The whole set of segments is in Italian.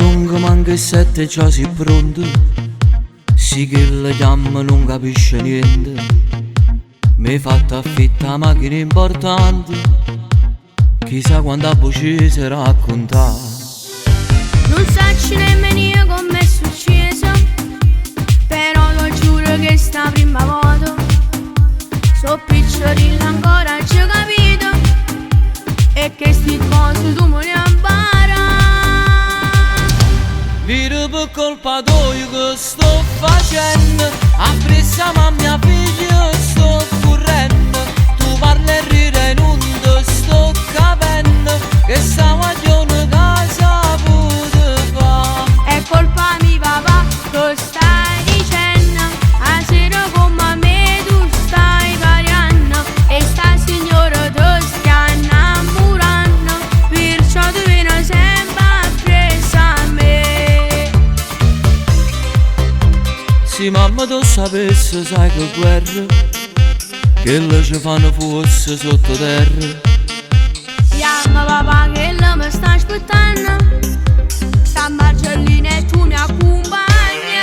son che manca il sette già si pronto. Sì che la chiama non capisce niente. Mi fatta affittare macchina importante. Chissà quanta voce si racconta. Non sacci nemmeno io come è successo, però lo giuro che sta prima volta so picciolina ancora ci ho capito, e che sti cose tu me ne impara. Viro per colpa tua che sto facendo, appressa ma mia figlia sto correndo. Tu parli e ride e non te sto capendo, che sta guaglione casa pure fa. È colpa mia papà, lo stai dicendo, a sera come me tu stai variando, e sta signora ti sta innamorando, perciò tu vieni sempre appresso a me. Se mamma tu sapesse sai che guerra, che le ci fanno forse sottoterra. Chiama papà che la mi sta aspettando, sta Marcellina e tu mi accompagni.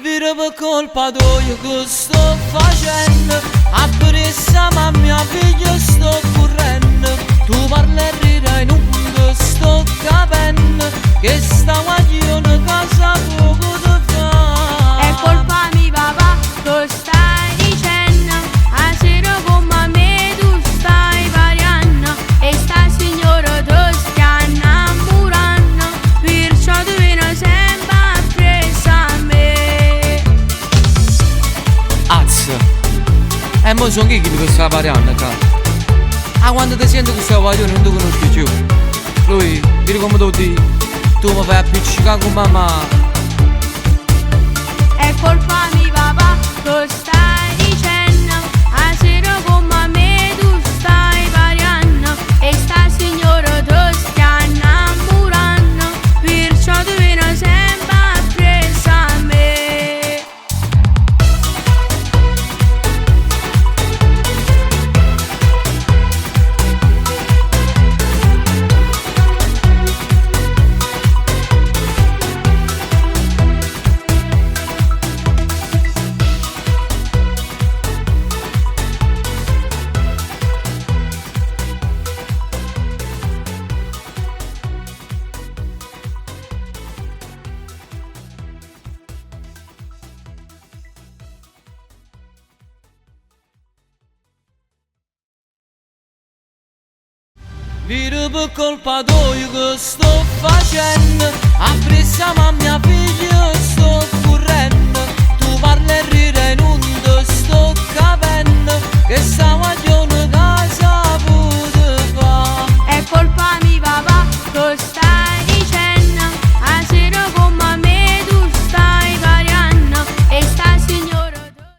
Vero per colpa tua che sto facendo, appressa ma mia figlia sto correndo. Tu parli e ride e non te sto capendo, che sta guaglione casa poco ti fa. È colpa mia papà, lo stai dicendo, a sera come me tu stai variando, e sta signora ti sta innamorando, perciò tu vieni sempre appresso a me. Azza, e mo sono chi che sta variando qua? Ah, quando ti sento che stai guaglione non ti conosci più. Lui, vedi come tu dici, tu mi fai appiccicare con mamma. È colpa mia papà, lo stai dicendo, a sera come me tu stai variando, e sta signora ti sta innamorando, perciò tu vieni sempre appresso a me. Vero per colpa tua che sto facendo, appressa ma mia figlia sto correndo. Tu parli e ride e non te sto capendo, che sta